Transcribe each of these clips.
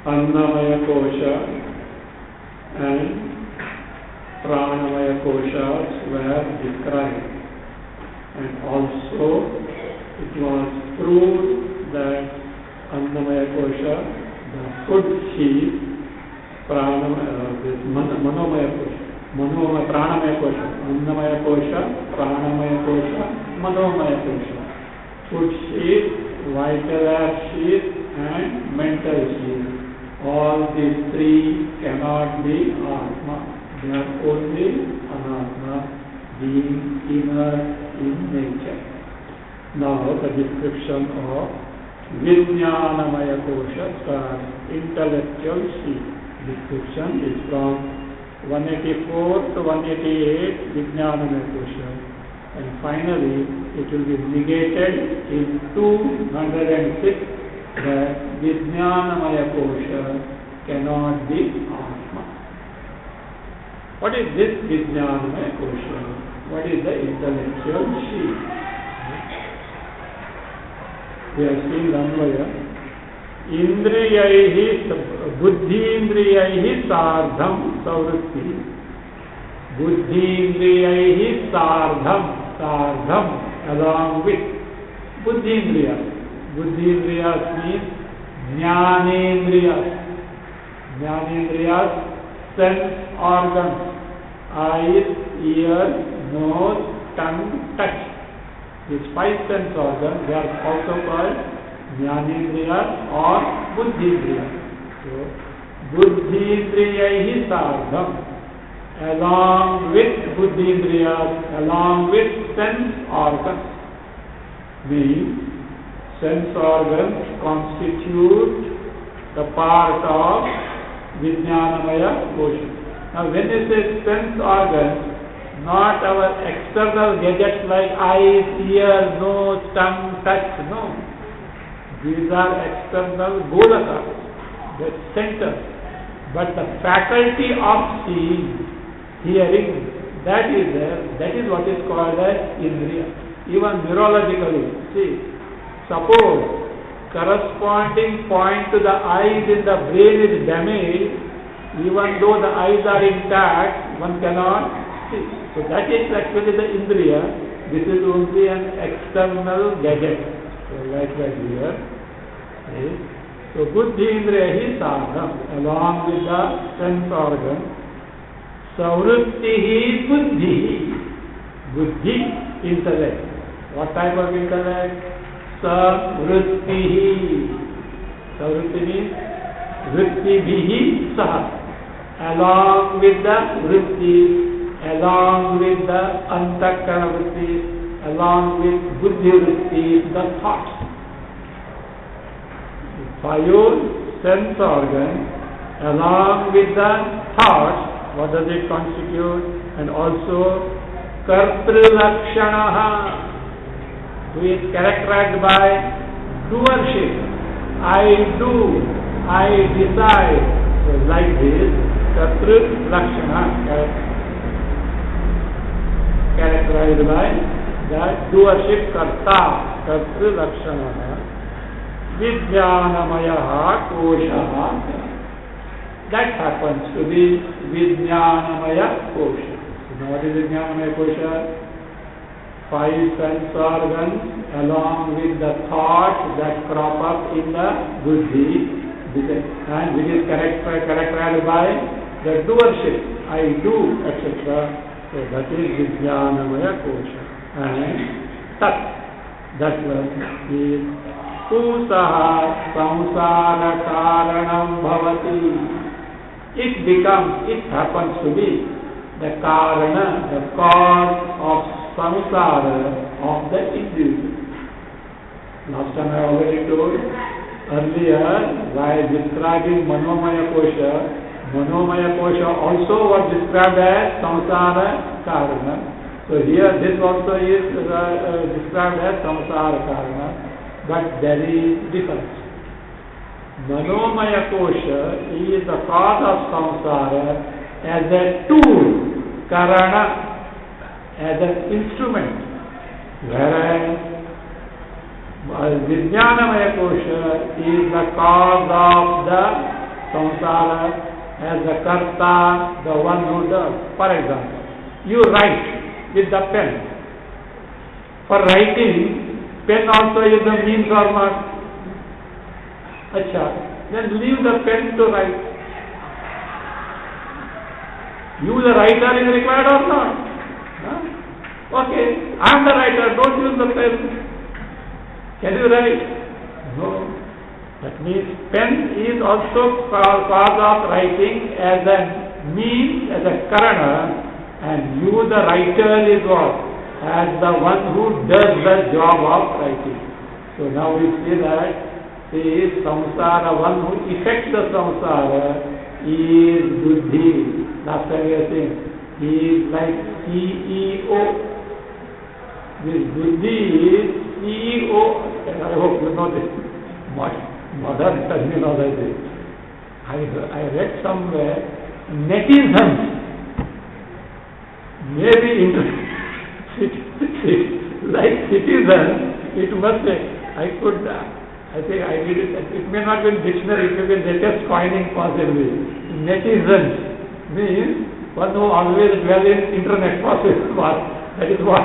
Annamaya kosha and pranamaya koshas were described, and also it was proved that Annamaya kosha, the food sheath, Manomaya kosha, Pranamaya kosha, Annamaya kosha, Pranamaya kosha, Manomaya kosha, food sheath, vital air sheath and mental sheath. All these three cannot be Atma. They are only Anatma, being inert in nature. Now the description of Vijnanamaya kosha, intellectual sheath. Description is from 184 to 188 Vijnanamaya kosha, and finally it will be negated in 206 that Vijnanamaya kosha cannot be Atma. What is this Vijnanamaya kosha? What is the intellectual sheath? We have seen Ramvaya. Indriyaihi, Buddhi-indriyaihi sardham savritti. Buddhi-indriyaihi sardham, along with Buddhi-indriyas. Buddhi-indriyas means Jnanendriyas. Jnanendriyas, sense organs, eyes, ears, nose, tongue, touch. These 5 sense organs, they are also called Jnanendriyas or Buddhindriyas. So, Buddhindriyaihi Sardham, along with Buddhindriyas, along with sense organs. Means, sense organs constitute the part of Vijnanamaya Kosha. Now, when you say sense organs, not our external gadgets like eyes, ear, nose, tongue, touch, no. These are external golaka, the center. But the faculty of seeing, hearing, that is there. That is what is called as indriya. Even neurologically, see, suppose corresponding point to the eyes in the brain is damaged, even though the eyes are intact, one cannot see. So that is actually the indriya. This is only an external gadget. So likewise here. Okay. So buddhi indriya hi sadham, along with the sense organ. Savrutti hi buddhi. Buddhi, intellect. What type of intellect? Savrutti hi. Savrutti means vritti bihi saha. Along with the vritti, along with the antakarana vritti, along with buddhi vritti, the thoughts. Five sense organs, along with the thoughts, what does it constitute? And also kartrilakshanaha, who is characterized by doership. I do, I decide. So like this, kartrilakshana, characterized by the doership karta, kartrilakshana. Vijnanamaya kosha. That happens to be Vijnanamaya kosha. So what is Vijnanamaya kosha? Five sense organs along with the thoughts that crop up in the buddhi, and which is characterized by the doership. I do, etc. So that is Vijnanamaya kosha. And Tat, that one is Pusaha samsara karanam bhavati. It happens to be the karana, the cause of samsara of the individual. Last time I already told earlier, while describing Manomaya Kosha also was described as samsara karana. So here this also is described as samsara karana. But there is difference. Manomaya kosha is the cause of samsara as a tool, karana, as an instrument. Whereas Vijnanamaya kosha is the cause of the samsara as the karta, the one who does. For example, you write with the pen. For writing, pen also is the means or not? Acha, then leave the pen to write. You the writer is required or not? Huh? Okay, I am the writer, don't use the pen. Can you write? No. That means pen is also cause of writing as a means, as a karana, and you the writer is what? As the one who does the job of writing. So now we see that the samsara, one who effects the samsara is buddhi. Last time we were saying, he is like CEO. This buddhi is CEO. I hope you know this. Modern terminology. I read somewhere, netizens may be interested. Like citizens, it must say, I think I read it, it may not be in dictionary, it may be in latest finding possibly. Netizens means one who always dwell in internet possible. That is what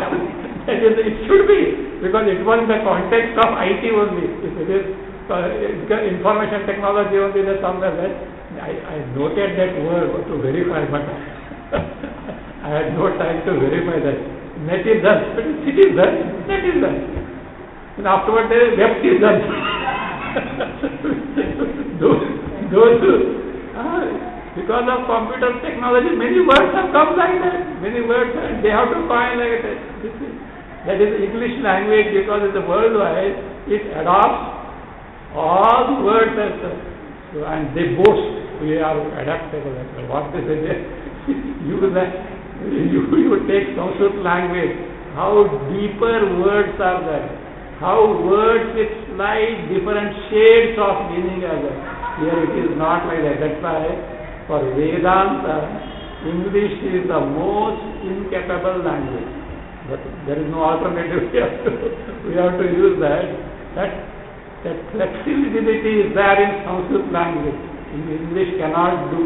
it should be, because it was in the context of IT only. If it is information technology only, there's somewhere that I noted that word to verify, but I had no time to verify that. Netizens, but citizens, netizens. And afterward there is webtizens. those because of computer technology, many words have come like that. Many words, they have to coin like that. That is English language, because it's a worldwide, it adopts all the words as so, and they boast, we are adaptable. What they say, you take Sanskrit language, how deeper words are there, how words with slight different shades of meaning are there. Here it is not like that. That's why for Vedanta, English is the most incapable language. But there is no alternative. We have to use that. That flexibility is there in Sanskrit language. In English cannot do.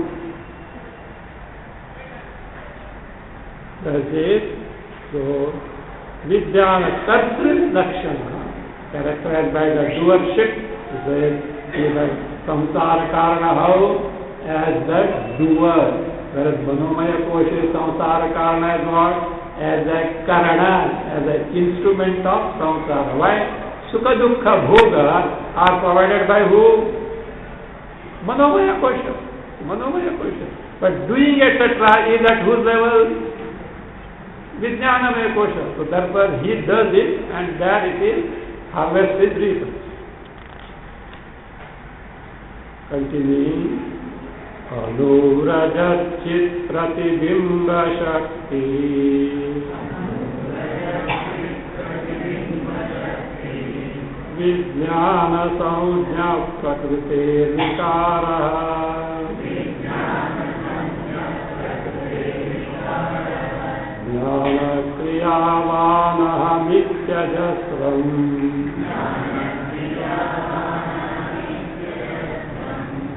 That is, so Vijnana Kartrit Lakshana, characterized by the doership, is a samsara karana how as the doer, whereas Manomaya Kosha samsara karana as what? As a karana, as an instrument of samsara. Why? Sukha Dukkha Bhoga are provided by who? Manomaya Kosha. Manomaya Kosha. But doing etc. is at whose level? Vijnanamaya Kosha. So therefore he does it, and there it is harvested reason. Continuing. Anurajat chit pratibimba shakti Vijnana saujna prakrite vikara Jnana kriyavanaha mityajasram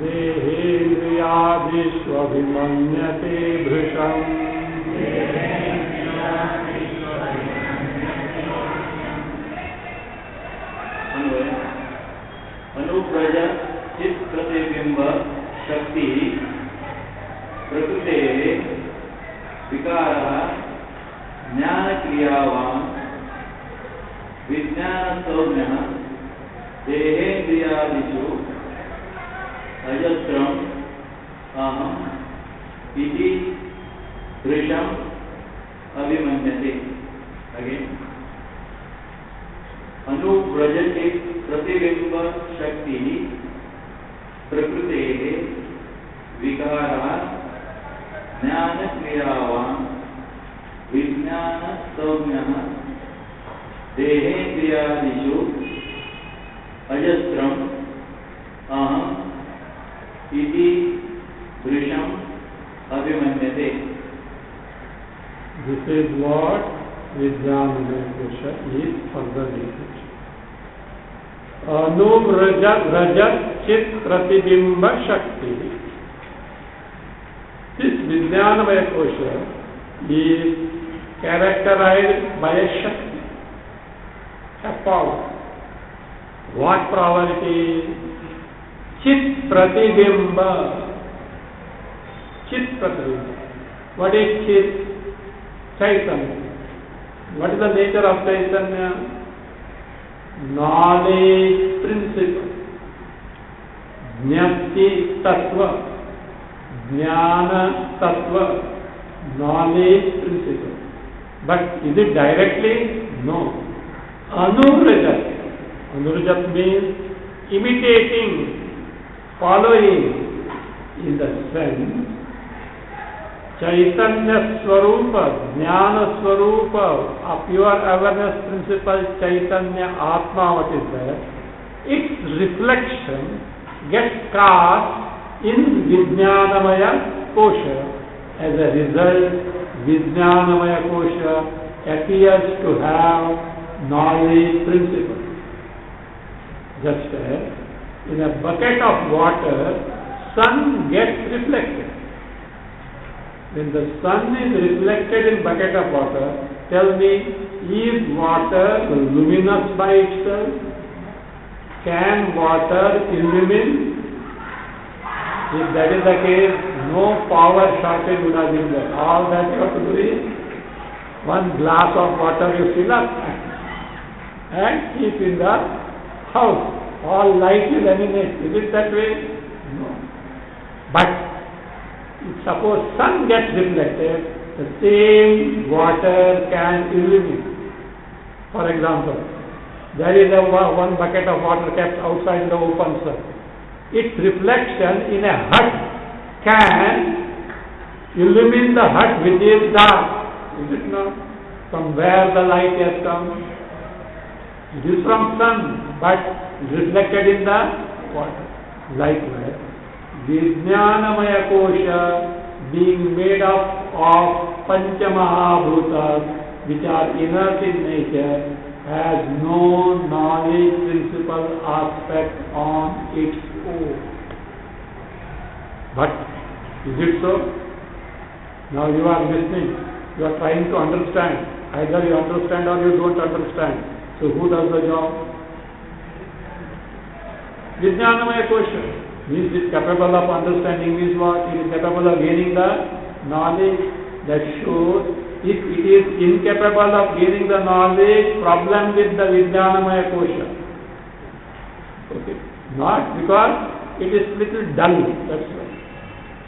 Dehendriyadishvabhimanyate bhrisham Anupraja chit pratibimba shakti prakrute vikara jnana kriyavan vijnana saujna dehendriyadishu ajastram aham iti drisham abhimanyate. Again. Anuvrajati pratibimba shakti prakrute vikara jnana kriyavan vijnana saumya dehendriyadishu ajastram aham iti drisham abhimanyate. This is what Vijnanamaya Kosha is further research. Anuvrajat chit pratibimba shakti. This Vijnanamaya Kosha is characterized by a shakti, a power. What power it is? Chit pratibimba. Chit pratibimba. What is chit? Chaitanya. What is the nature of Chaitanya? Knowledge principle. Jnati tattva. Jnana tattva. Knowledge principle. But is it directly? No. Anurajat. Anurajat means imitating, following, in the sense Chaitanya Swarupa, Jnana Swarupa, a pure awareness principle, Chaitanya Atma, what is there, its reflection gets cast in Vijnanamaya Kosha. As a result, Vijnanamaya Kosha appears to have knowledge principle. Just as in a bucket of water, sun gets reflected. When the sun is reflected in bucket of water, tell me, is water luminous by itself? Can water illumine? If that is the case, no power shortage would have been there. All that you have to do is one glass of water you fill up and keep in the house. all light will emanate. Is it that way? No. But if suppose sun gets reflected, the same water can illuminate. For example, there is one bucket of water kept outside the open sun. Its reflection in a hut can illumine the hut which is dark. Is it not? From where the light has come? It is from sun, but reflected in the water. Likewise, Vijnanamaya Kosha being made up of Panchamahabhutas, which are inert in nature, has no knowledge principle aspect on its own. But is it so? Now you are listening, you are trying to understand. Either you understand or you don't understand. So who does the job? Vijnanamaya Kosha means it is capable of understanding means what? It is capable of gaining the knowledge. That shows if it is incapable of gaining the knowledge, problem with the Vijnanamaya Kosha. Okay. Not because it is little dull, that's right.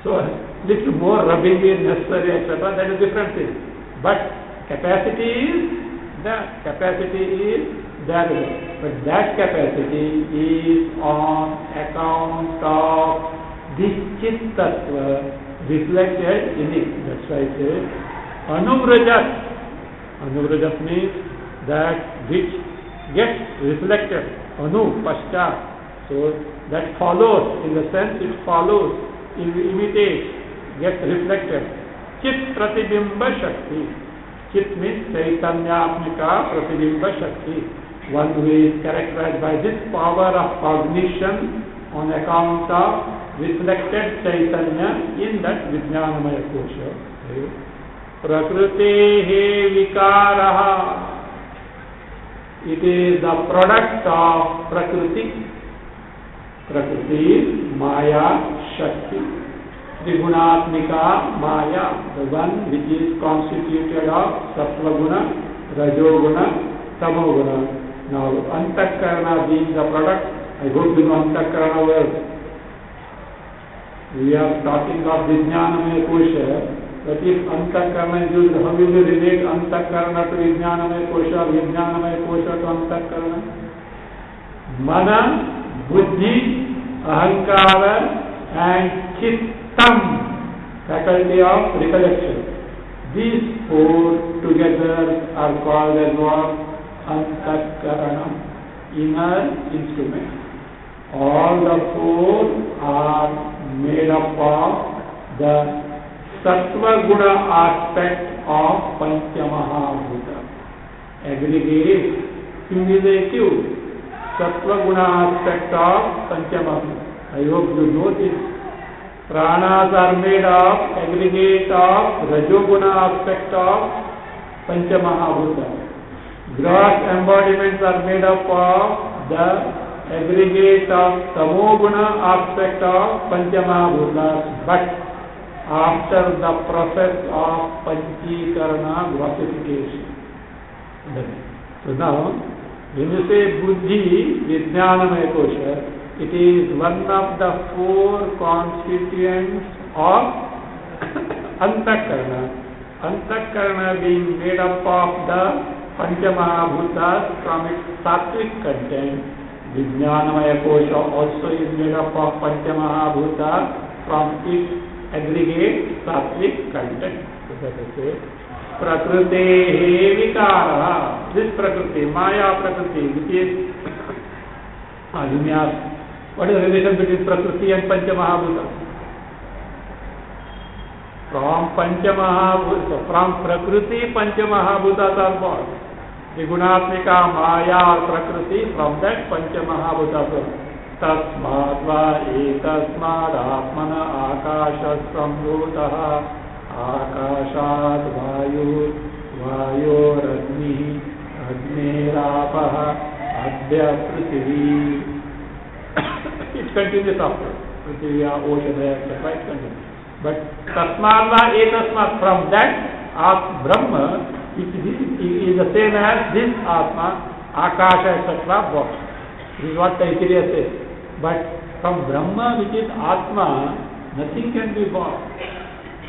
So little more rubbing is necessary, etc. That is different thing. But capacity is there. Capacity is there. But that capacity is on account of this Chittattva reflected in it. That's why I say Anuvrajat. Anuvrajat means that which gets reflected. Anu, Paschat. So that follows, in the sense it follows, imitates, gets reflected. Chit Pratibimba Shakti. Chit means Chaitanyatmika Pratibimba Shakti. One who is characterized by this power of cognition on account of reflected Chaitanya in that Vijnanamaya Kosha. Prakritehe vikaraha. It is the product of Prakriti. Prakriti is Maya Shakti. Trigunatmika Maya, the one which is constituted of Sattva Guna, Rajo Guna, Tamo Guna. Now, Antakarana being the product, I hope you know Antakarana well. We are talking of Vijnanamaya Kosha. But if Antakarana is used, how will you relate Antakarana to Vijnanamaya Kosha, Vijnanamaya Kosha to Antakarana? Mana, Buddhi, Ahankara and Chittam, faculty of recollection. These four together are called as what? Antakarana, inner instrument. All the four are made up of the Sattva Guna aspect of Panchamahabhuta. Aggregate, cumulative Sattva Guna aspect of Panchamahabhuta. I hope you know this. Pranas are made of aggregate of Rajoguna aspect of Panchamahabhuta. Gross embodiments are made up of the aggregate of Tamoguna aspect of Panchamahabhutas. But after the process of Panchikarana grossification. So now, when you say Buddhi, Vijnanamaya Kosha, it is one of the four constituents of Antakarana. Antakarana being made up of the Panchamahabhutas from its sattvic content. Vijnanamaya Kosha also is made up of Panchamahabhuta from its aggregate sattvic content. So that is it. Prakritehe vikara. This Prakriti, Maya Prakriti, which is what is the relation between Prakriti and Panchamahabhuta? From Panchamahabhuta, from Prakriti, Panchamahabhutas are born. The Gunatmika, Maya or Prakriti, from that Panchamahabhutas. Tasmat va etasmad atmana akasha sambhutah akashat vayu vayoragni agnerapah adya prithvi. It continues after prithvi, ocean, etc. It continues. But tasmat va etasmad, from that Brahma, it is the same as this Atma, Akasha, etc. This is what Taittiriya says. But from Brahma, which is Atma, nothing can be born.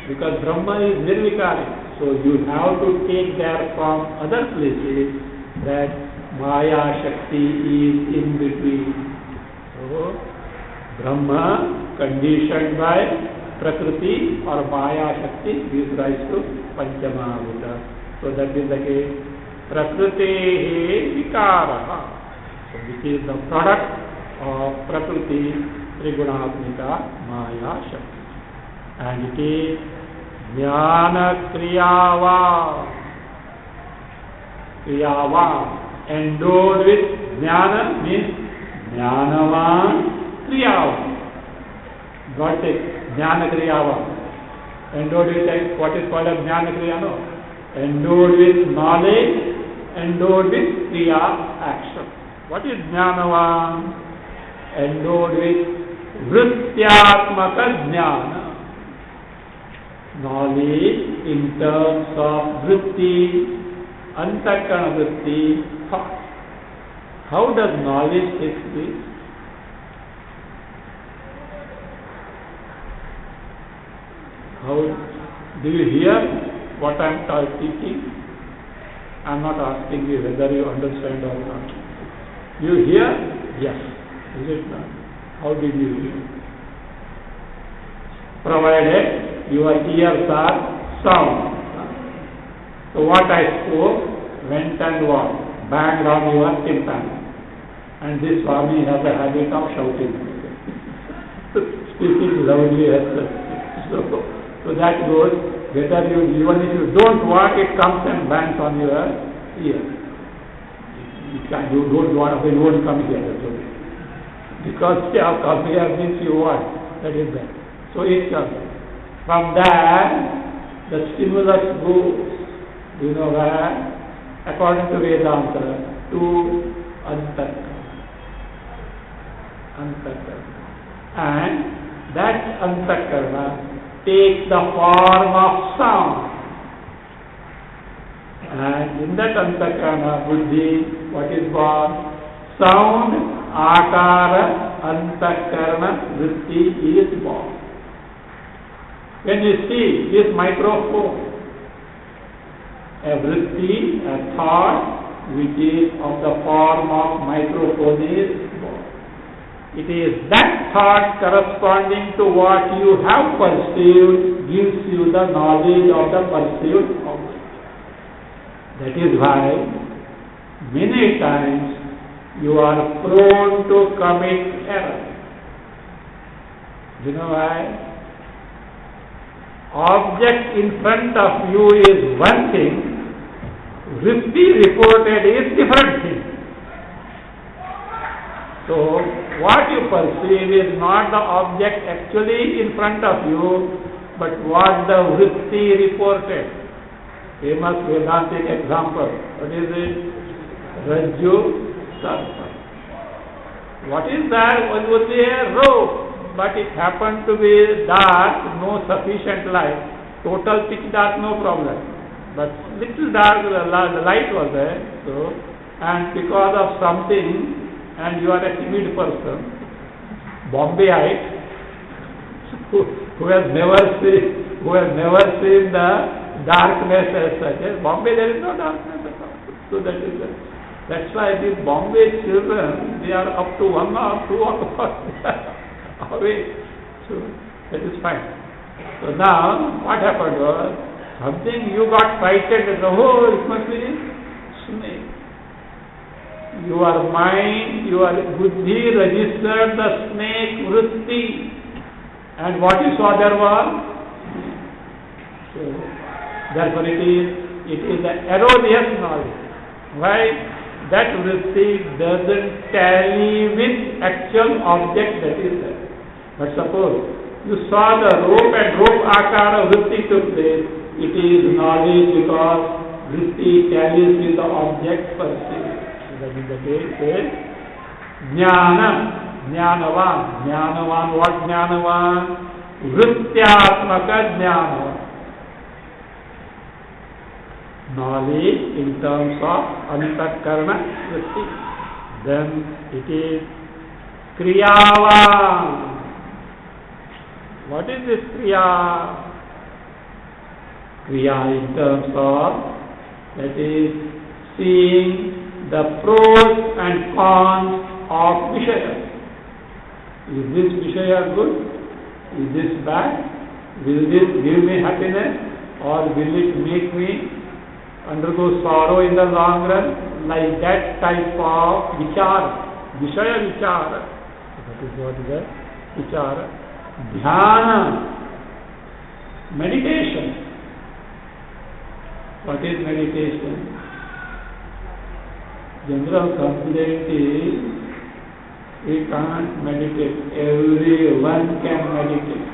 Because Brahma is nirvikari. So you have to take there from other places that Maya Shakti is in between. So Brahma conditioned by Prakriti or Maya Shakti gives rise to Panchamahuta. So that is the case. Prakriti Vikara, so which is the product of Prakriti Trigunaatmika Maya Shakti. And it is Jnana Kriyava. Kriyava. Endowed with Jnana means Jnanavan Kriyavan. Got it? Jnana Kriyava. Endowed with what is called as Jnana Kriya, no? Endowed with knowledge, endowed with Kriya, action. What is Jnanavan? Endowed with Vrityatmaka Jnana. Knowledge in terms of Vritti, Antakarana Vritti, thought. How does knowledge take place? How do you hear what I am teaching? I am not asking you whether you understand or not. You hear? Yes. Is it not? How did you hear? Provided your ears are sound. So what I spoke went and what? Banged on your tympani. And this Swami has a habit of shouting. Speaking loudly as such. So that goes, whether you, even if you don't want, it comes and bangs on your ear. You don't want, you won't come here. Because you have come here means you want. That is that. So it comes. From there, the stimulus goes. You know where? According to Vedanta, to Antakarana. And that Antakarana takes the form of sound. And in that Antakarana Buddhi, what is born? Sound, Akara, Antakarana, Vritti is born. When you see this microphone, a vritti, a thought which is of the form of microphone is born. It is that thought corresponding to what you have perceived gives you the knowledge of the perceived object. That is why many times you are prone to commit error. You know why? Object in front of you is one thing, vritti reported is different thing. So what you perceive is not the object actually in front of you, but what the vritti reported. Famous Vedantic example. What is it? Rajju Sarpa. What is that? One would be a rope. But it happened to be dark, no sufficient light. Total pitch dark, no problem. But little dark, the light was there. So, and because of something, and you are a timid person, Bombayite, who has never seen the darkness as such. Bombay, there is no darkness at all. So that's why these Bombay children, they are up to 1 or 2 o'clock. Away. So that is fine. So now what happened was something you got frightened and oh, it must be snake. Your mind, your buddhi registered the snake vritti, and what you saw there was snake. So therefore it is the erroneous knowledge. Why? That vritti doesn't tally with actual object that is there. But suppose you saw the rope and rope akara vritti took place, it is knowledge because vritti tallies with the object perceived. So that is the case. Jnana, Jnanavan. Jnanavan, what Jnanavan? Vrityatmaka Jnanavan. Knowledge in terms of Antakarana vritti. then it is Kriyavan. What is this Kriya? Kriya in terms of, that is, seeing the pros and cons of Vishaya. Is this Vishaya good? Is this bad? Will this give me happiness, or will it make me undergo sorrow in the long run? Like that type of vichara, Vishaya vichara. That is what is that? Vichara. Dhyana, meditation. What is meditation? General complaint is we can't meditate. Everyone can meditate.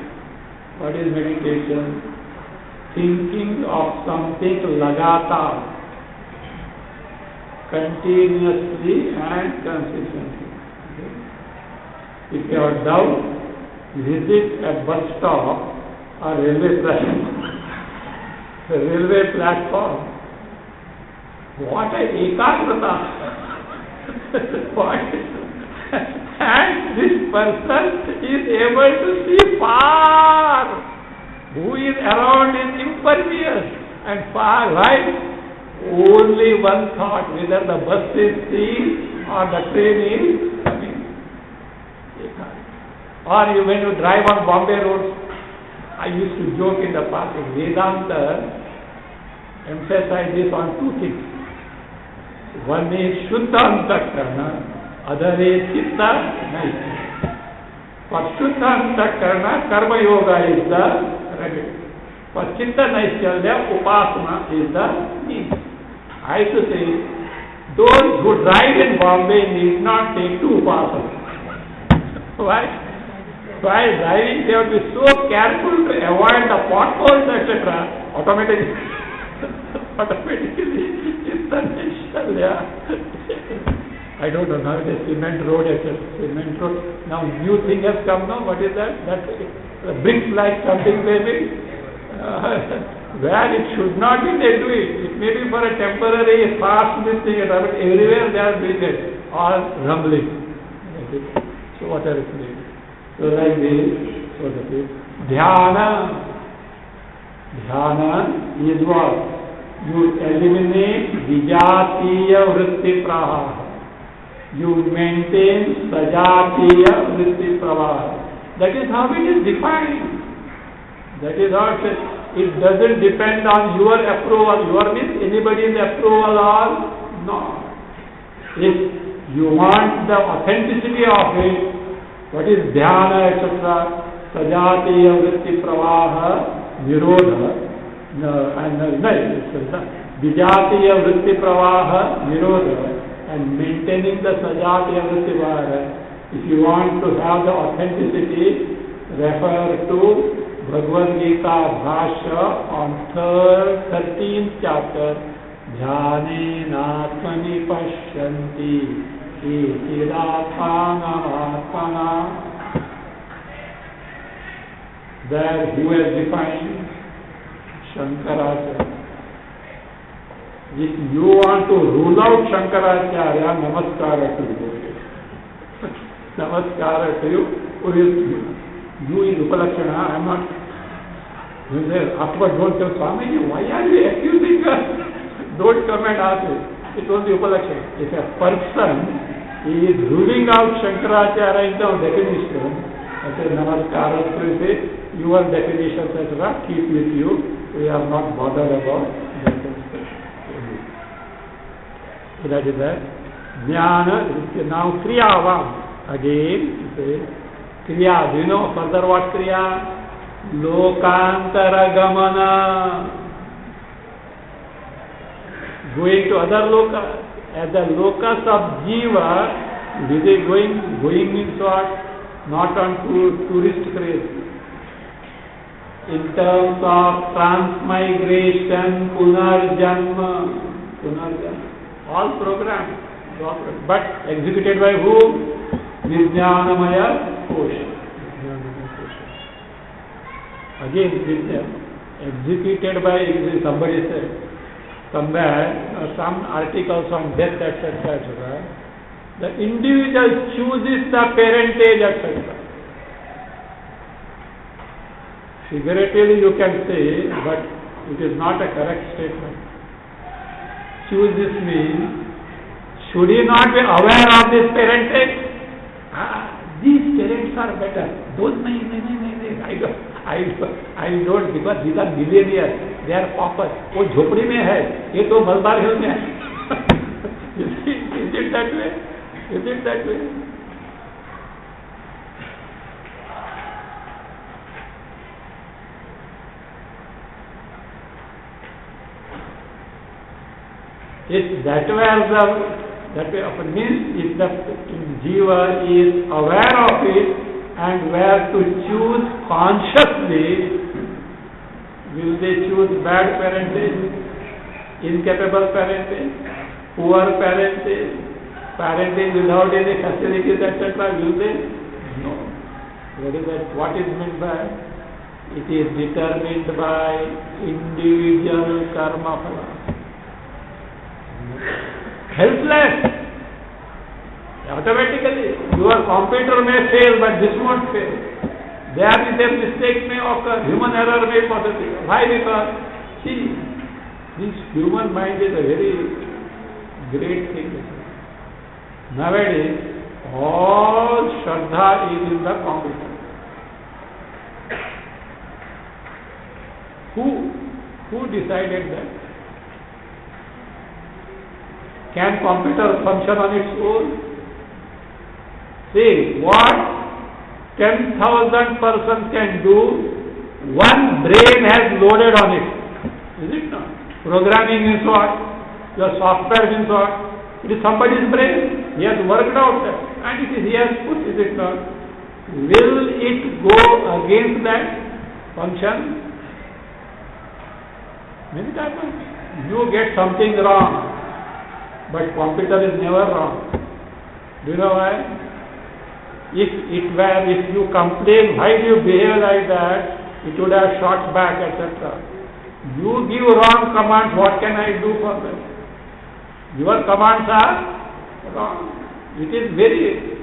What is meditation? Thinking of something lagatar, continuously and consistently. Okay. If you have doubt, visit a bus stop or railway platform. What a ekagrata! And this person is able to see far. Who is around is impervious and far right. Only one thought, whether the bus is seen or the train is coming. Or when you drive on Bombay roads, I used to joke in the past, Vedanta emphasizes on two things. One is Shuddha Antakarana, other is Chitta Naisya. For Shuddha Antakarana, Karma Yoga is the remedy. For Chitta Naisya, Upasana is the means. I used to say, those who drive in Bombay need not take to Upasana. Why? While driving, they have to be so careful to avoid the potholes, etc. Automatically, it's the national, yeah. I don't know, now it is cement road, etc. Cement road. Now, new thing has come now. What is that? That bricks like something maybe. Where it should not be, they do it. It may be for a temporary fast this thing, but everywhere they are doing it. All rumbling. So, what are it doing? So like this, so that is dhyana. Dhyana is what? You eliminate vijatiya vritti pravaha. You maintain sajatiya vritti pravaha. That is how it is defined. That is how it doesn't depend on your approval. Your means anybody's approval or not. If you want the authenticity of it, what is dhyana, etc.? Sajatiya vritti pravaha nirodha and vijatiya vritti pravaha nirodha and maintaining the sajatiya vritti pravaha. If you want to have the authenticity, refer to Bhagavad Gita Bhashya on 13th chapter. Dhyane natmani pashyanti. There who has defined Shankaracharya. If you want to rule out Shankaracharya, namaskara to you. Namaskara to you. You is Upalakshana, I am not. You say, afterward don't tell Swamiji, why are you accusing us? Don't come and ask it. It was the Upalakshana. If a person is ruling out Shankaracharya in terms of definition, I say namaskara to say, your definitions etc. keep with you. We are not bothered about that. So that is that. Jnana, now Kriyavam. Again, Kriya. Do you know further what Kriya? Lokantara Gamana. Going to other lokas. As the locus of Jiva, is it going? Going means what? Not on tourist craze. In terms of transmigration, punarjanma, all programs, but executed by whom? Vijnanamaya Kosha. Again, executed by, somebody said, somewhere, some articles on death, etc., The individual chooses the parentage, etc. Figuratively you can say, but it is not a correct statement. Chooses means, should he not be aware of this parentage? These parents are better. Those, I don't, because these are millionaires. They are paupers. वो झोपड़ी में है, ये तो बलदार हिल में है. Is it that way? Is it that way? If that way means if the jiva is aware of it and were to choose consciously, will they choose bad parentage, incapable parentage, poor parentage, parentage without any facilities, etc.? Will they? No. What is meant by? It is determined by individual karma phala. Helpless. Automatically, your computer may fail, but this won't fail. There is a mistake may occur, human error may possibly. Why? Because, see, this human mind is a very great thing. Nowadays, all Shraddha is in the computer. Who decided that? Can computer function on its own? See, what 10,000 persons can do, one brain has loaded on it. Is it not? Programming means what? Your software means what? It is somebody's brain. He has worked out that. And it is he has put, is it not? Will it go against that function? Many times you get something wrong, but computer is never wrong. Do you know why? If you complain, why do you behave like that? It would have shot back, etc. You give wrong commands, what can I do for them? Your commands are wrong. It is very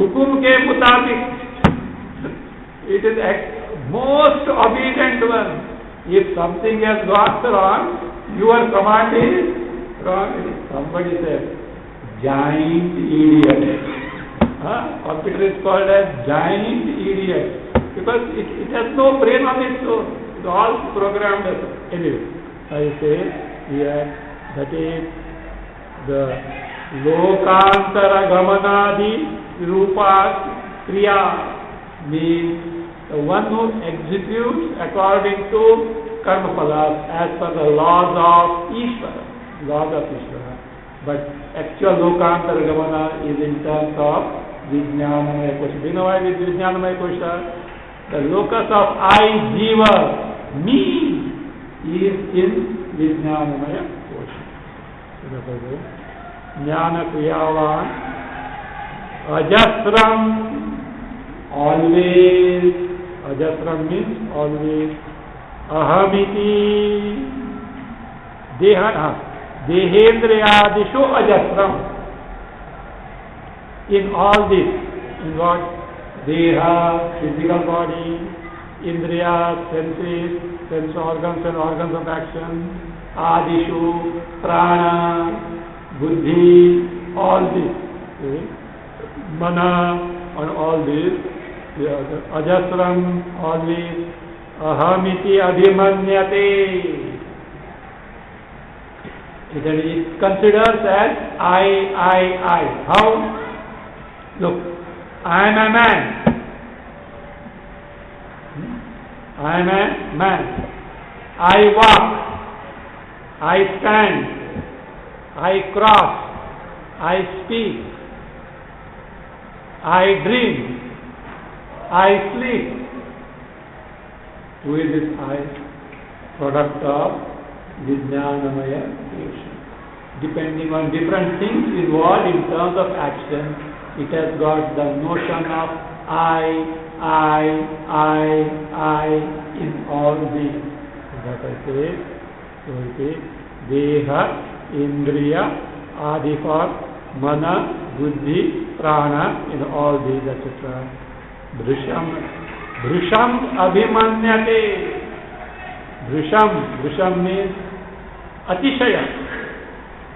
hukum ke mutabik. It is most obedient one. If something has gone wrong, your command is wrong. Somebody said, giant idiot. Computer is called a giant idiot because it has no brain on its own. It's all programmed. Anyway, I say here that is the lokantara gamanadi rupa kriya means the one who executes according to karma phalas as per the laws of Ishvara. But actual lokantara gamana is in terms of Vijnanamaya Kosha. Do you know why it is Vijnanamaya Kosha? The locus of I, Jiva, me, is in Vijnanamaya Kosha. Jnana Kriyavan, Ajasram, always. Ajasram means always. Ahamiti, Dehendriyadishu Ajasram. In all this, in what? Deha, physical body, Indriya, senses, sense organs and organs of action, Adishu, Prana, Buddhi, all this. Mana, and all this. Ajasram, always. Ahamiti Adhimanyate. It considers as I. How? Look, I am a man. I am a man. I walk. I stand. I cross. I speak. I dream. I sleep. Who is this I? Product of Vijnanamaya creation. Depending on different things involved in terms of action, it has got the notion of I in all these. That I say, so it is Deha, Indriya, Adi for Mana, buddhi, prana, all these, etc. Bhrisham abhimanyate. Bhrisham means atishaya,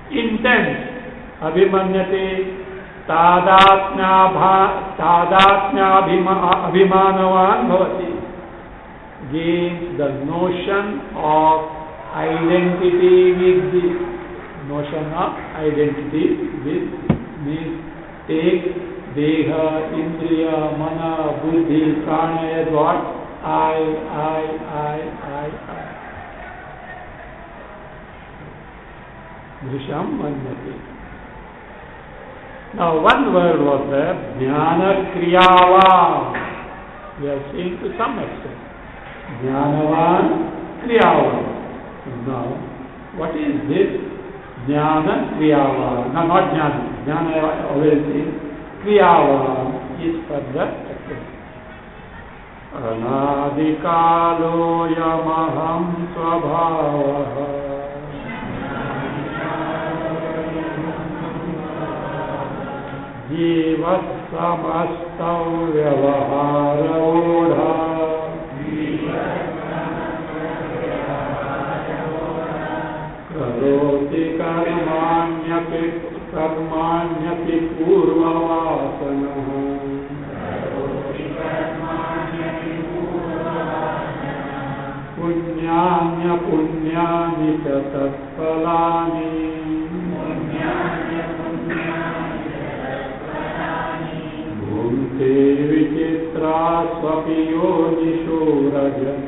intense. Abhimanyate abhimanavan bhavati. Gains the notion of identity with this. Notion of identity with means take deha, indriya, mana, buddhi, prana as what? I. Bhrisham manyate. Now one word was there, jnana kriyava. We have seen to some extent. Jnanavan kriyavan. Now, what is this jnana kriyavan? No, not jnana. Jnana I always say. Kriyavan is further explained. Anadikalo yamaham svabhavaha. Jivat samastau vyavahara odha. Karoti karmanyapi purvavasanaha. Punyani cha tatphalani. Bhunte vichitra swapiyo nisho rajan.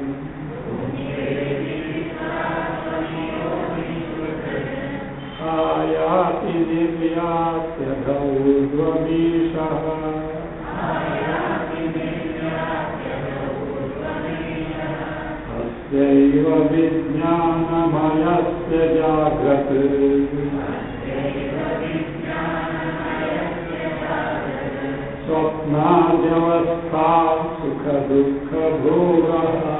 Ayati nivyatya dhaudvamishaha. Asyaiva vijnanamayasya jagrat. Swapnadyavastha sukha dukkha bhogaha.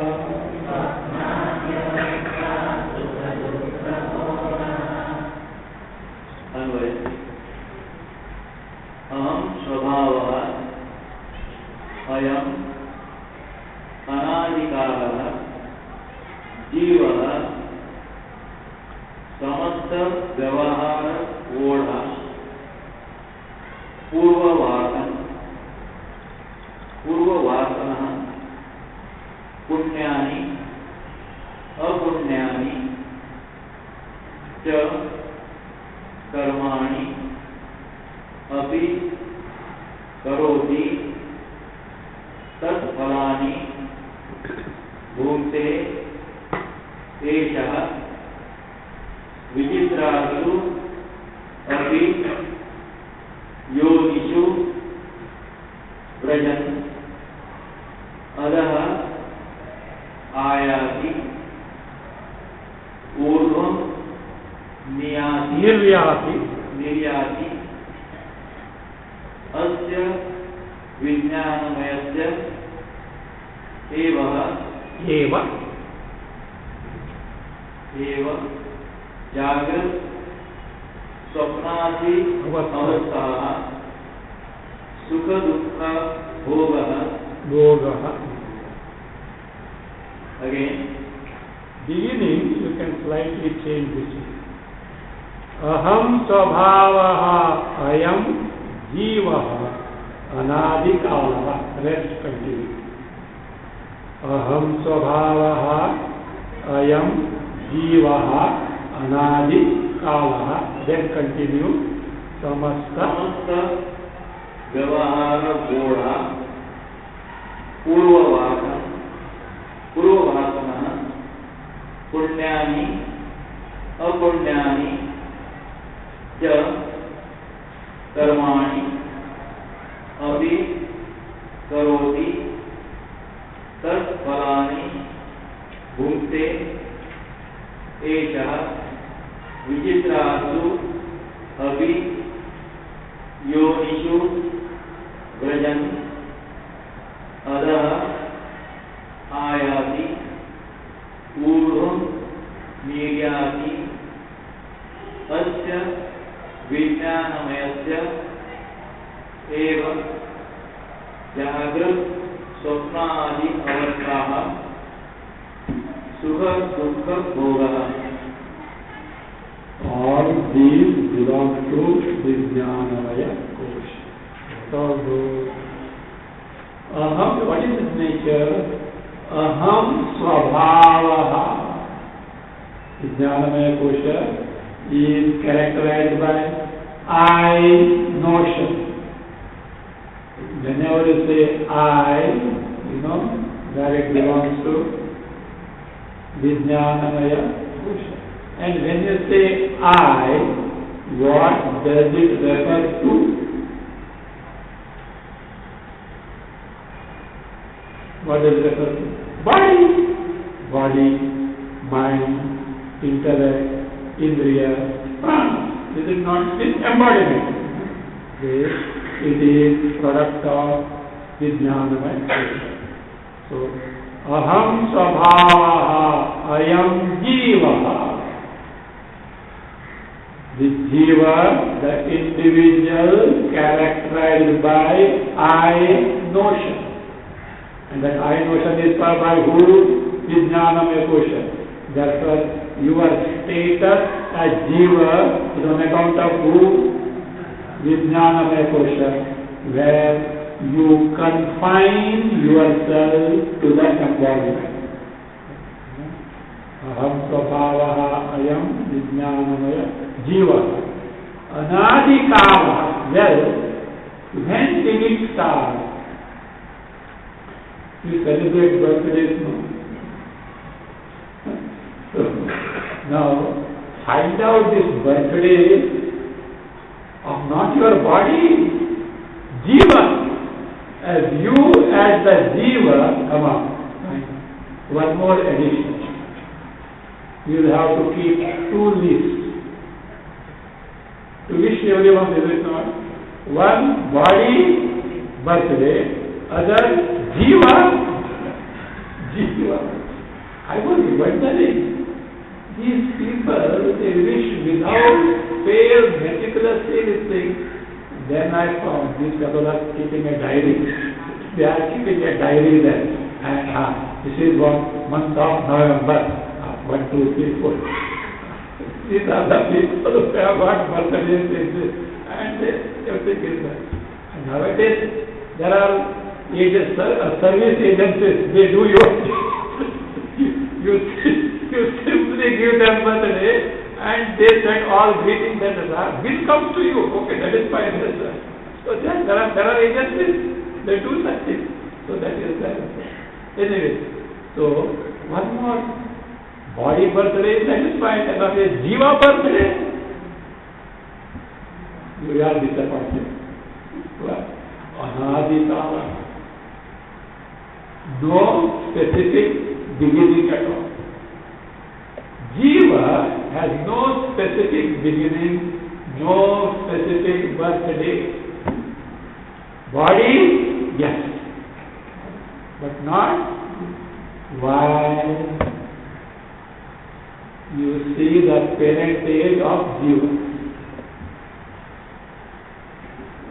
अहम स्वभावः अयम अनादिकालः जीवः समस्त व्यवहार वोढा पूर्ववासनः पुण्यानि अपुण्यानि च कर्माणि अपि करोति तत्फलानि भुङ्क्ते एषः विचित्रासु अपि योनिषु व्रजन् अधः आयाति ऊर्ध्वं निर्याति अस्य विज्ञानमयस्य एव जागृत स्वप्नादि अवस्थाः सुख दुःख भोगः. Again, beginning you can slightly change this. Aham svabhavaha ayam jivaha anadikalaha. Rest continue. Aham svabhavaha ayam jivaha anadikalaha. Then continue. Samasta व्यवहार वोढा पूर्ववासनः पुण्यानि अपुण्यानि च कर्माणि अपि करोति तत्फलानि भुङ्क्ते एषः विचित्रासु अपि योनिषु व्रजन् अधः आयाति ऊर्ध्वं निर्याति अस्य विज्ञानमयस्य जागृत स्वप्नादि अवस्थाः सुख दुख भोगः. All these belong to Vijnanamaya Kosha. So, Aham, what is its nature? Aham Swabhavaha. Vijnanamaya Kosha is characterized by I notion. Whenever you say I, that it belongs to Vijnanamaya Kosha. And when you say I, what does it refer to? What does it refer to? Body. Body, mind, intellect, indriya, prana. This is not this embodiment. It is product of Vijnanamaya Kosha. So, Aham Swabhavaha Ayam Jivaha. The jiva, the individual characterized by I notion. And that I notion is by who? Vijnanamaya Kosha. Therefore, your status as jiva is on account of who? Vijnanamaya Kosha, where you confine yourself to the embodiment. Aham Swabhavaha Ayam Vijnanamaya Jiva. Anadikala. Well, when did it start? You celebrate birthdays now. So, now, find out this birthday of not your body, Jiva. As you as the Jiva, come on. One more addition. You will have to keep 2 lists. To wish everyone, is it not? One body, birthday, other jiva. I was wondering, these people, they wish without fail, meticulously this thing. Then I found these people are keeping a diary. They are keeping a diary there. And this is 1 month of November. 1, 2, 3, 4. These are the people who have got birthdays and everything is there. And nowadays, there are service agencies, they do your you simply give them birthday and they send all greetings and bill comes to you. Okay, that is fine. So there are agencies, they do such things. So that is that. Anyway, so one more. Body birthday, that is fine. And a jiva birthday, you are disappointed. Well, Anadikala. No specific beginning at all. Jiva has no specific beginning, no specific birthday. Body, yes. But not why. You see the parentage of Jiva.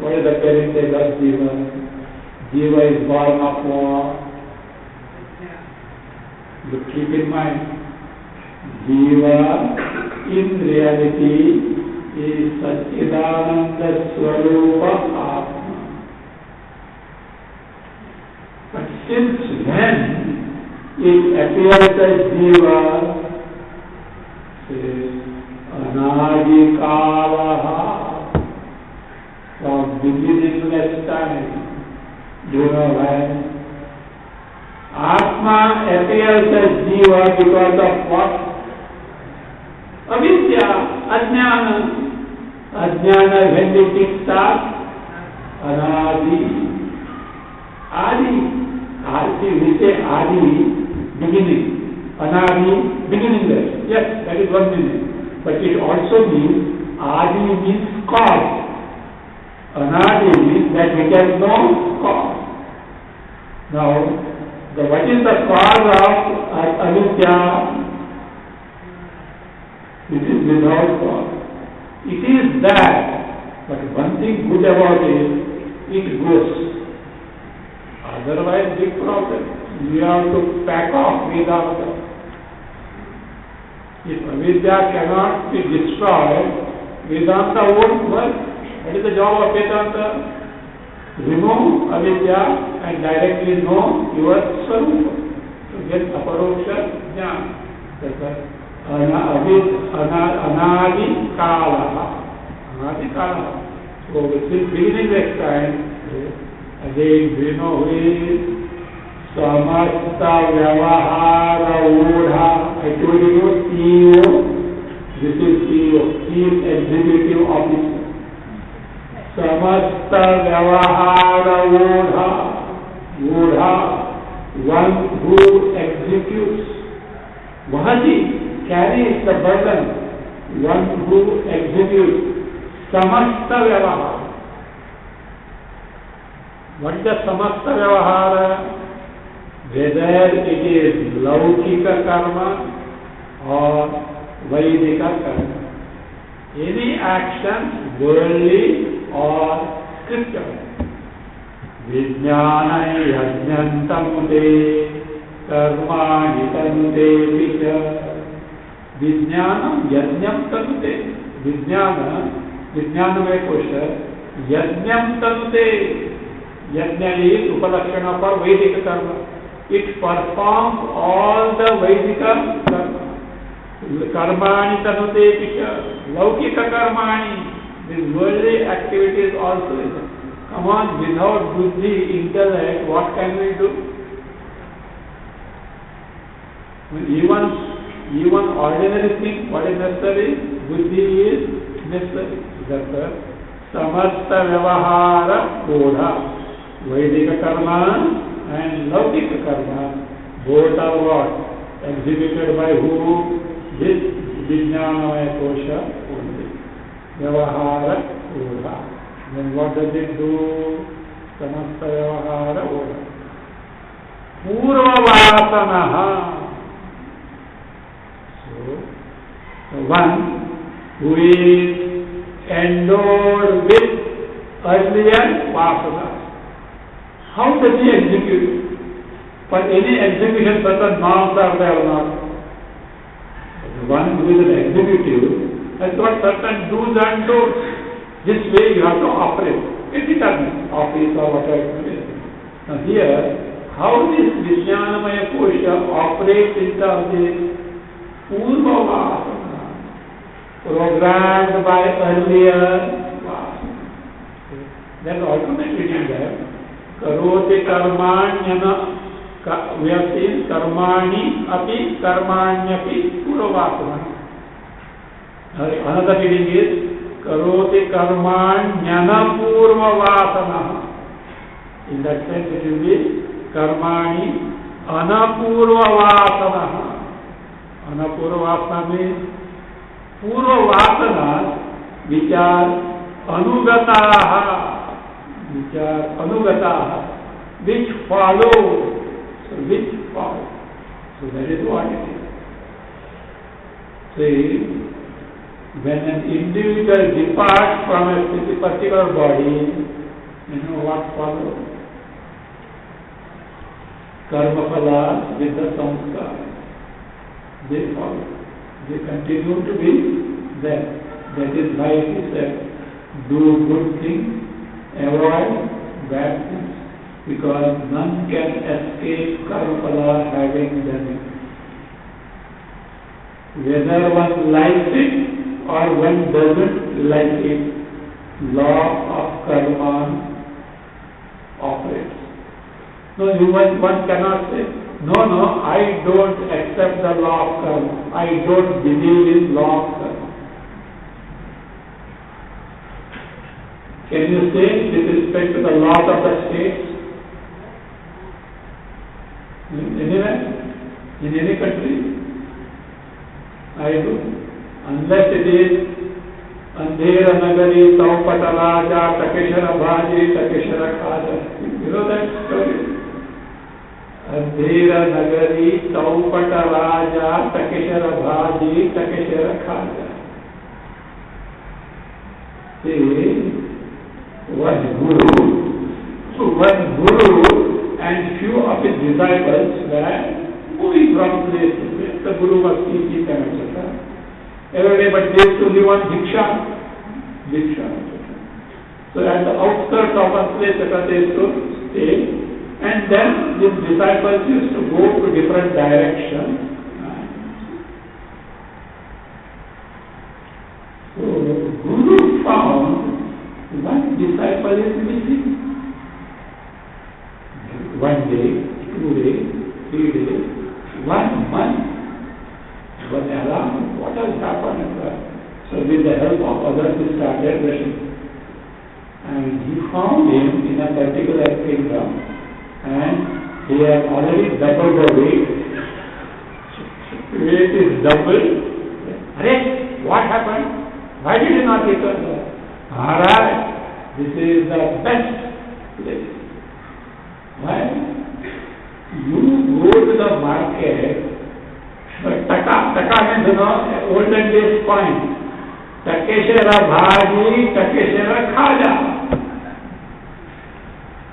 What is the parentage of Jiva? Jiva is born of what? You keep in mind, Jiva in reality is Satchidananda Swarupa Atma. But since when it appears as Jiva, Anadikalaha, from beginningless time. Do you know why? Atma appears as Jiva because of what? Avidya, Ajnana. Ajnana, when did it start? Anadi. Adi. Adi, we say Adi, beginning. Anadi, beginningless. Yes, that is one meaning. But it also means Adi means cause. Anadi means that which has no cause. Now, what is the cause of avidya? It is without cause. It is that, but one thing good about it goes. otherwise big problem. You have to pack off Vedanta. If avidya cannot be destroyed, Vedanta won't work. What is the job of Vedanta? Remove avidya and directly know your swarupa. To get aparoksha jnana. Anadi kala. Anadi kala. So with this beginning next time, again we know who is Samasta Vyavahara Udha. I told you CEO. This is CEO, Chief Executive Officer. Samasta Vyavahara Udha. Udha, one who executes. Vahati carries the burden. One who executes. Samasta Vyavahara. What is the Samasta Vyavahara? Whether it is Laukika karma or Vaidika karma. Any action, worldly or scriptural. Vijnana yajnantamute karmani tanute vicha. Vijnanam yajnam tanute. Vijnanamaya kosha yajnam tanute. Yajna is upalakshana for Vedika karma. It performs all the Vedika karma. Karmani tanute picha. Laukika karmani. These worldly activities also is. Come on, without buddhi, intellect, what can we do? Even ordinary thing, what is necessary? Buddhi is necessary. That's the Samasta Vyavahara Bodha. Vedika karma and Laukika karma, both are what? Exhibited by who? This Vijnanamaya kosha only. Vyavahara Bodha. Then what does it do? Samasta Vyavahara Bodha. Purva Vasanaha. So one who is endowed with earlier Vasana. How does he execute? For any execution, certain norms are there or not. The one who is an executive has got certain do's and don'ts. This way you have to operate. It determines office or whatever it is. Now here, how this Vijnanamaya kosha operates in terms of Purva Vasana, programmed by earlier Vasana. Then automatically there. Karote karmanyana, we have seen karmani api karmanyapi purvasana. Another reading is karote karmanyana purvasana. In that sense it will be karmani anapurvasana. Anapurvasana means purvasana which are anugataha. Which are anugataha, which follow. So which follow. So that is what it is. See, when an individual departs from a particular body, you know what follows? Karma phala with the samskara. They follow. They continue to be there. That is why it is said, do good things, avoid bad things, because none can escape karma having done it. Whether one likes it or one doesn't like it, law of karma operates. No, one cannot say, no, I don't accept the law of karma. I don't believe in law of karma. Can you say with respect to the laws of the states? Anywhere? In any country? I do. Unless it is Andhera Nagari, Taupata Raja, Takeshara Bhaji, Takeshara Khaja. You know that story? Andhera Nagari, Taupata Raja, Takeshara Bhaji, Takeshara Khaja. See, one guru and few of his disciples were moving from place to place. The Guru was teaching them, etc. Every day, but they used to live on Diksha. So at the outskirts of one place, etc., they used to stay. And then these disciples used to go to different directions. So Guru found one disciple is missing. One day, 2 days, 3 days, 1 month. He was alarmed. What has happened? So with the help of others, he started rushing. And he found him in a particular kingdom, and he had already doubled the weight. Weight is doubled. Arey, what happened? Why did he not return? Maharaj, this is the best place. Why? You go to the market, taka means, olden days coin. Takeshara bhaji, takeshara khaja.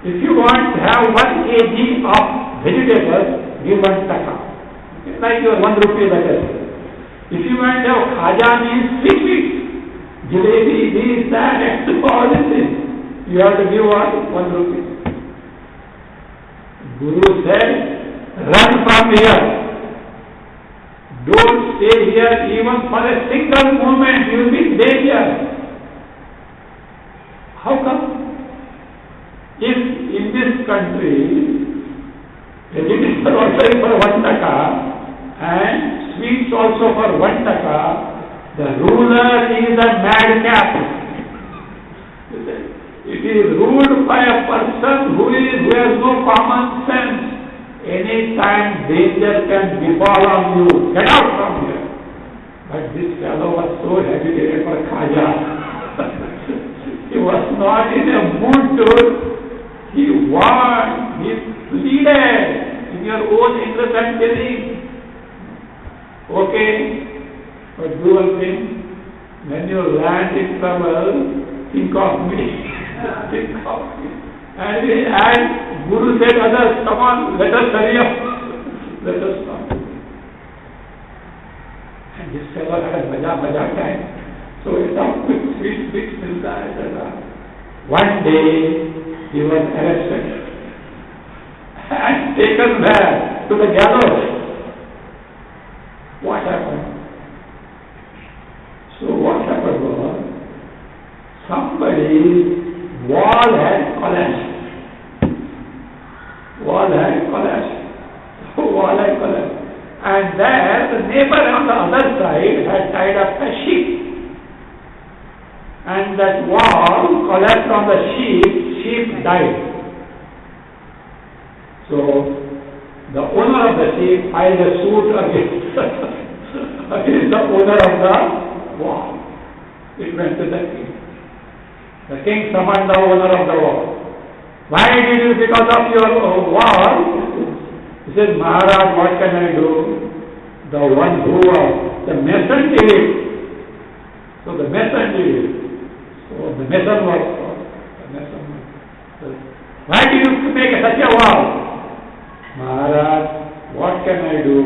If you want to have 1 kg of vegetables, give 1 taka. It's like your 1 rupee, that is. If you want to have khaja, means sweet, jalebi, this, that, all these things, you have to give 1 rupee. Guru said, run from here. Don't stay here even for a single moment. You will be in danger. How come? If in this country, vegetables are also for 1 taka and sweets also for 1 taka, the ruler is a madcap. It is ruled by a person who has no common sense. Any time danger can befall on you. Get out from here. But this fellow was so agitated for khaja. He was not in a mood to. He warned, he pleaded in your own interest and belief. Okay, but do one thing. When you land in trouble, think of me. Think of me. And Guru said, others, come on, let us hurry up. Let us stop. And this fellow had a maja time. So it's all quick, sweet, etc. One day, he was arrested and taken there to the gallows. What happened? So what happened was, somebody's wall had collapsed. And there, the neighbor on the other side had tied up a sheep. And that wall collapsed on the sheep died. So, the owner of the sheep filed a suit against the owner of the wall. It went to the king. The king summoned the owner of the wall. Why did you, because of your wall? He said, Maharaj, what can I do? The one who the mason did it. So the mason did it. So the mason was why did you make such a wall? Maharaj, what can I do?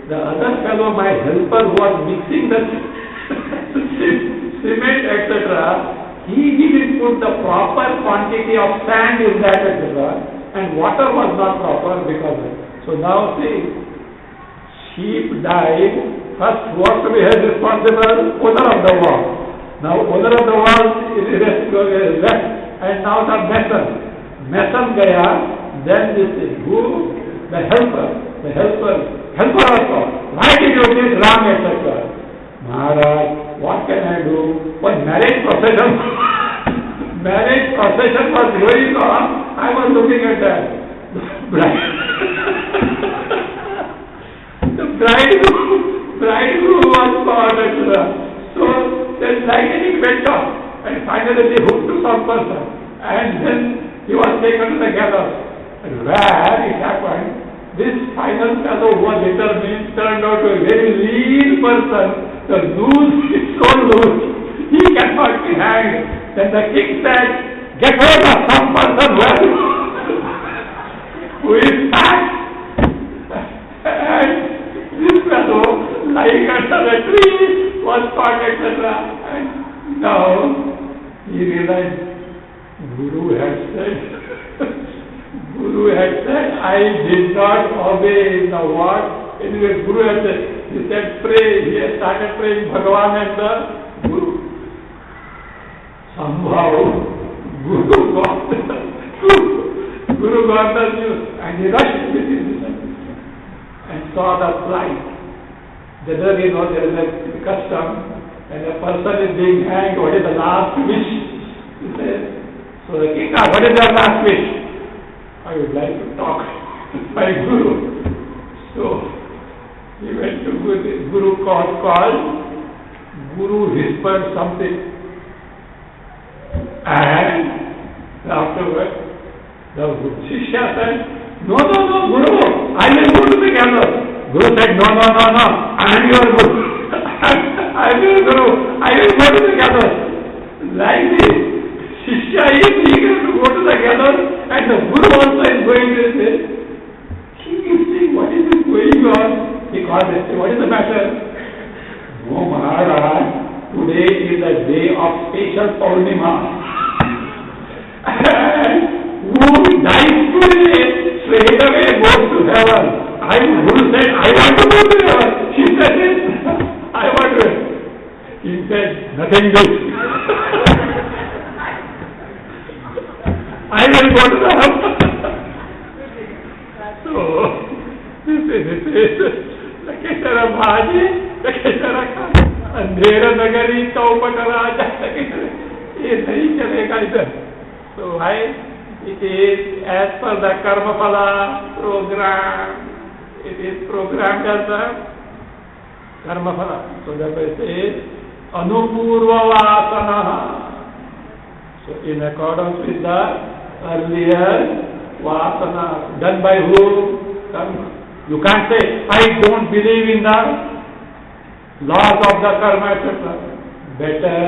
The other fellow, my helper, who was mixing the cement, etc., he didn't put the proper quantity of sand in that, etc., and water was not proper because of it. So now see, sheep died. First, who was to be held responsible? Owner of the wall. Now, owner of the wall is left, and now the mason. Mason gaya, then this is who? The helper also. Why did you do this wrong, etc.? Maharaj, what can I do? When marriage procession was going on, I was looking at that. The bridegroom was caught, etc. So the lightning went off, and finally they hooked to some person, and then he was taken to the gallows. And where it happened, this final fellow who was determined turned out to be a very lean person. The noose is so loose, he cannot be hanged. Then the king said, get hold of some person who has who is fat. And this fellow lying under the tree was caught, etc. And now he realized Guru had said, I did not obey the what? Anyway, Guru had said, he said pray, he had started praying Bhagavan and the Guru. Somehow, Guru got the news and he rushed with his and saw the flight. Generally, there is a custom, and a person is being hanged, what is the last wish? He says, so the king asked, what is your last wish? I would like to talk to my Guru. So, he went to Guru called, Guru whispered something, and afterwards, the Shishya said, no, Guru, I will go to the gallows. Guru said, no, I am your Guru. I am your Guru. I will go to the gallows. Like this, Shishya is eager to go to the gallows, and the Guru also is going to say, he is saying, what is going on? He called and said, what is the matter? No, Maharaj, today is the day of special Purnima. And who dies today straight away goes to heaven. Guru said, I want to go to heaven. She said, I want to. He said, nothing good. I will go to the heaven. So, this is Lakeshwara Bhaji, Lakeshwara Khan, Andhera Nagari, Chaupat Raja, ये नहीं चलेगा इधर. So why? It is as per the karma phala program. It is programmed as the karma phala. So that way it says anupurva vasana. So in accordance with the earlier vasana done by who? Karma. You can't say I don't believe in the laws of the karma, etc. Better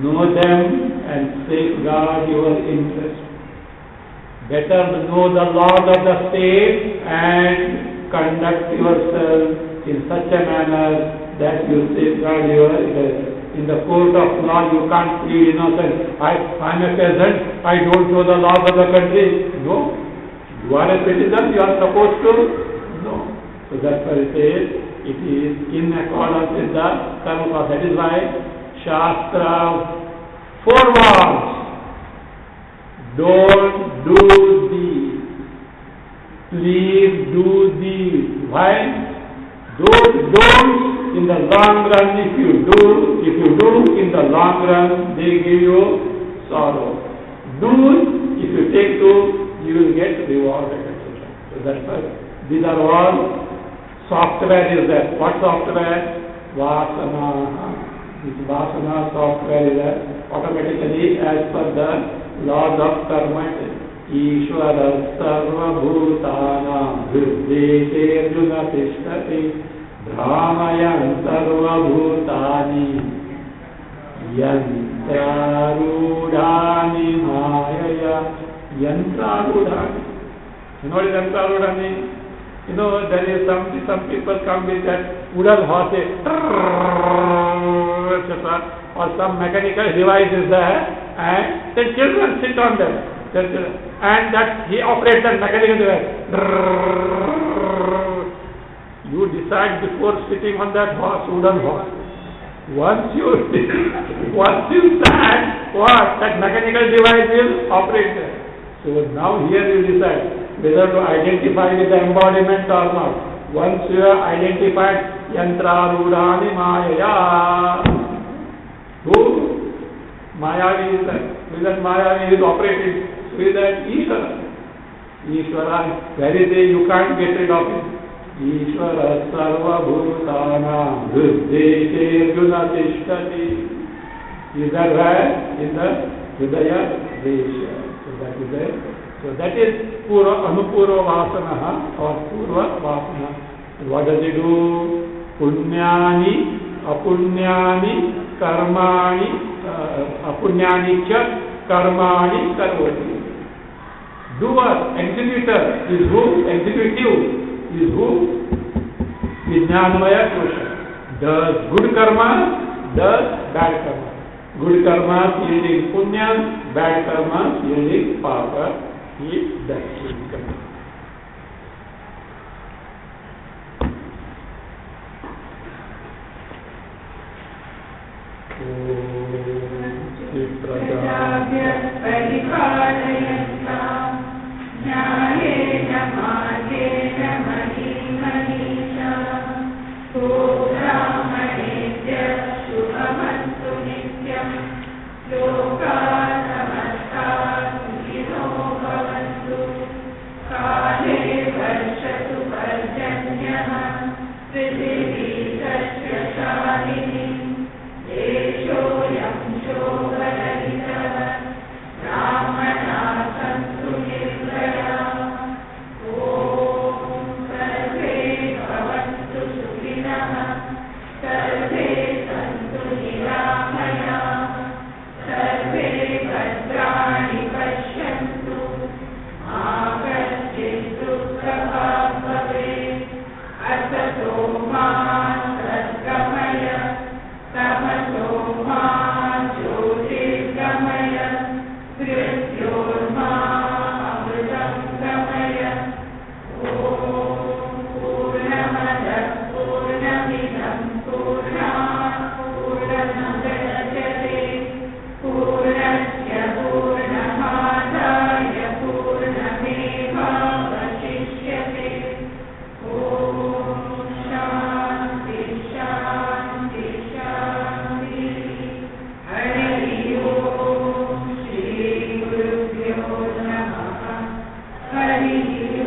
know them and safeguard your interest. Better know the laws of the state and conduct yourself in such a manner that you safeguard your interest. In the court of law, you can't plead innocent. I'm a peasant, I don't know the laws of the country. No. You are a citizen, you are supposed to know. So that's why it says, it is in accordance with the karma. That is why Shastra forewarns, don't do these. Please do these. Why? Those don't in the long run, if you do in the long run, they give you sorrow. Do, if you take to, you will get rewarded, etc. So that's why these are all software is that. What software? Vasana. This vasana software is that automatically as per the laws of karma. Ishvara sarva bhutana vruddhete arjuna tishtati brahmayan sarva bhutani yantrarudhani mayaya. Yantrarudhani. You know what is yantrarudhani? You know, there is some people come with that wooden horses, etc. Or some mechanical device is there, and the children sit on them. And that he operates that mechanical device. You decide before sitting on that horse, wooden horse. Once you stand, what? That mechanical device will operate there. So now here you decide whether to identify with the embodiment or not. Once you have identified yantrarudhani mayaya, who? Mayavi is that. Because Mayavi is operating with that Ishvara. Ishvara, very day you can't get rid of it. Ishvara sarva bhutana vruddhete arjuna tishtati. Is that where? In the Hridaya Desha. So that is Anupurva Vasana or Purva Vasana. What does it do? Punyani, Apunyani, Karmani, Apunyani cha Karmani Karvati. doer, executor is who? Executive is who? Vijnanamaya Kosha. Does good karma, does bad karma. Good karma yielding punya, bad karma yielding papa. He does good karma. Hari